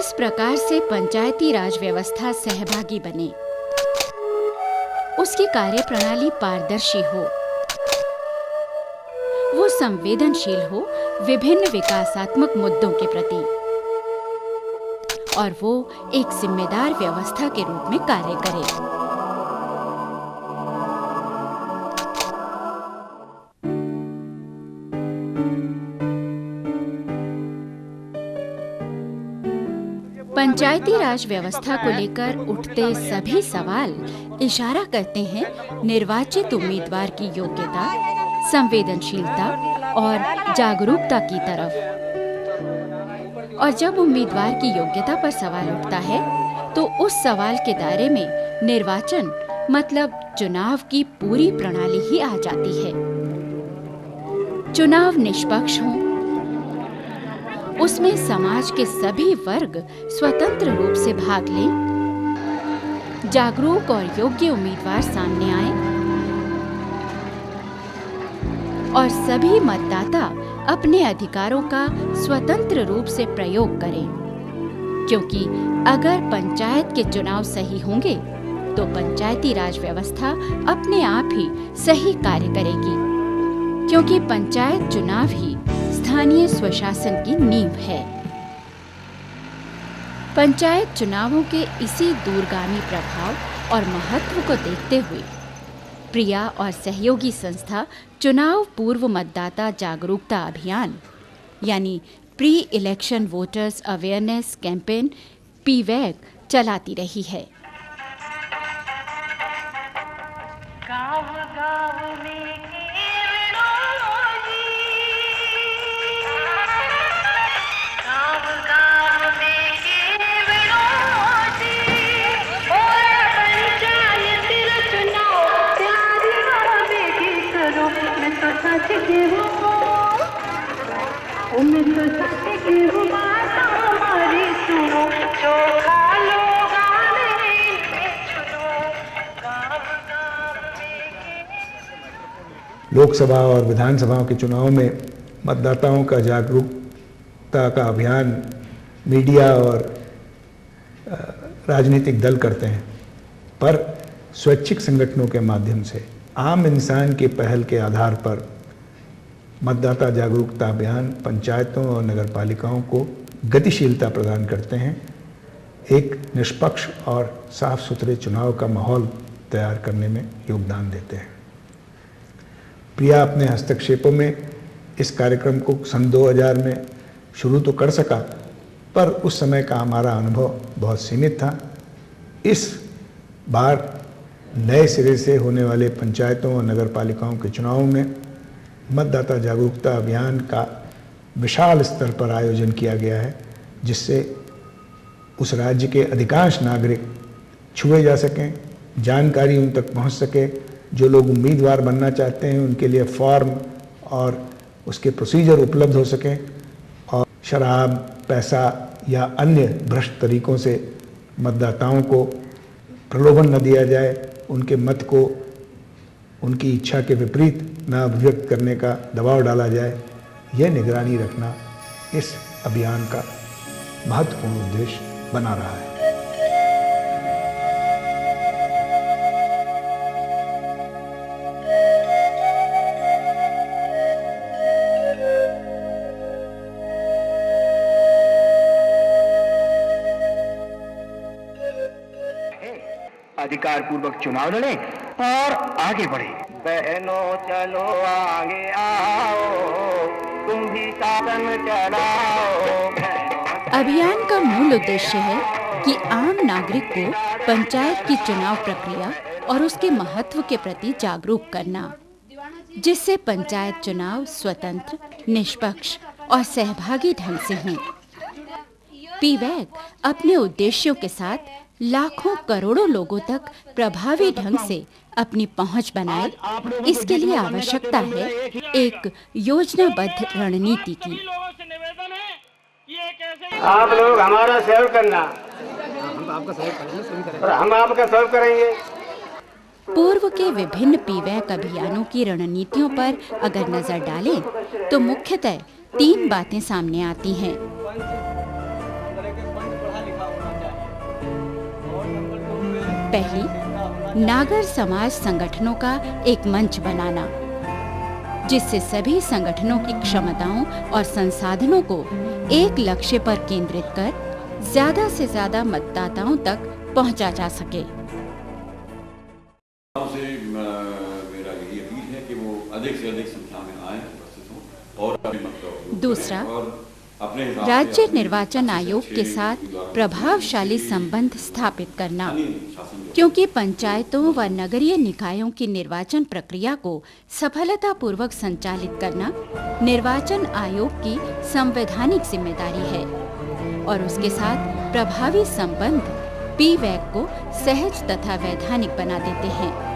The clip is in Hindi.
किस प्रकार से पंचायती राज व्यवस्था सहभागी बने, उसकी कार्यप्रणाली पारदर्शी हो, वो संवेदनशील हो विभिन्न विकासात्मक मुद्दों के प्रति, और वो एक जिम्मेदार व्यवस्था के रूप में कार्य करे। पंचायती राज व्यवस्था को लेकर उठते सभी सवाल इशारा करते हैं निर्वाचित उम्मीदवार की योग्यता, संवेदनशीलता और जागरूकता की तरफ। और जब उम्मीदवार की योग्यता पर सवाल उठता है तो उस सवाल के दायरे में निर्वाचन मतलब चुनाव की पूरी प्रणाली ही आ जाती है। चुनाव निष्पक्ष हों, उसमें समाज के सभी वर्ग स्वतंत्र रूप से भाग लें, जागरूक और योग्य उम्मीदवार सामने आए और सभी मतदाता अपने अधिकारों का स्वतंत्र रूप से प्रयोग करें। क्योंकि अगर पंचायत के चुनाव सही होंगे तो पंचायती राज व्यवस्था अपने आप ही सही कार्य करेगी, क्योंकि पंचायत चुनाव ही स्थानीय स्वशासन की नींव है। पंचायत चुनावों के इसी दूरगामी प्रभाव और महत्व को देखते हुए प्रिया और सहयोगी संस्था चुनाव पूर्व मतदाता जागरूकता अभियान यानी pre election voters awareness campaign PVAC चलाती रही है। लोकसभा और विधानसभाओं के चुनाव में मतदाताओं का जागरूकता का अभियान मीडिया और राजनीतिक दल करते हैं, पर स्वैच्छिक संगठनों के माध्यम से आम इंसान की पहल के आधार पर मतदाता जागरूकता अभियान पंचायतों और नगरपालिकाओं को गतिशीलता प्रदान करते हैं, एक निष्पक्ष और साफ सुथरे चुनाव का माहौल तैयार करने में योगदान देते हैं। प्रिया अपने हस्तक्षेपों में इस कार्यक्रम को सन 2000 में शुरू तो कर सका, पर उस समय का हमारा अनुभव बहुत सीमित था। इस बार नए सिरे से होने वाले पंचायतों और नगरपालिकाओं के चुनावों में मतदाता जागरूकता अभियान का विशाल स्तर पर आयोजन किया गया है, जिससे उस राज्य के अधिकांश नागरिक छुए जा सकें, जानकारी उन तक पहुंच सके। जो लोग उम्मीदवार बनना चाहते हैं उनके लिए फॉर्म और उसके प्रोसीजर उपलब्ध हो सकें और शराब, पैसा या अन्य भ्रष्ट तरीकों से मतदाताओं को प्रलोभन न दिया जाए, उनके मत को उनकी इच्छा के विपरीत न अभिव्यक्त करने का दबाव डाला जाए। यह निगरानी रखना इस अभियान का महत्वपूर्ण उद्देश्य बना रहा है। अधिकार पूर्वक चुनाव लड़े और आगे बढ़े। बहनों चलो आगे आओ, तुम भी शासन चलाओ। अभियान का मूल उद्देश्य है कि आम नागरिक को पंचायत की चुनाव प्रक्रिया और उसके महत्व के प्रति जागरूक करना, जिससे पंचायत चुनाव स्वतंत्र, निष्पक्ष और सहभागी ढंग से हों। पीवैक अपने उद्देश्यों के साथ लाखों करोड़ों लोगों तक प्रभावी ढंग से अपनी पहुंच बनाए। इसके लिए आवश्यकता है एक योजनाबद्ध रणनीति की। आप लोग हमारा सहयोग करना, हम आपका सहयोग करेंगे और हम आपका सहयोग करेंगे। पूर्व के विभिन्न पीवैक अभियानों की रणनीतियों पर अगर नजर डालें तो मुख्यतः 3 बातें सामने आती हैं। पहली, नागर समाज संगठनों का एक मंच बनाना, जिससे सभी संगठनों की क्षमताओं और संसाधनों को एक लक्ष्य पर केंद्रित कर ज्यादा से ज्यादा मतदाताओं तक पहुंचा जा सके। मेरा यही अपील है कि वो अधिक से अधिक संख्या में आए, उपस्थित हों और अपने मत का दूसरा, अपने हिसाब से राज्य अपने निर्वाचन आयोग के साथ प्रभावशाली संबंध स्थापित करना, शासन क्योंकि पंचायतों व नगरीय निकायों की निर्वाचन प्रक्रिया को सफलतापूर्वक संचालित करना निर्वाचन आयोग की संवैधानिक जिम्मेदारी है और उसके साथ प्रभावी संबंध PWAC को सहज तथा वैधानिक बना देते हैं।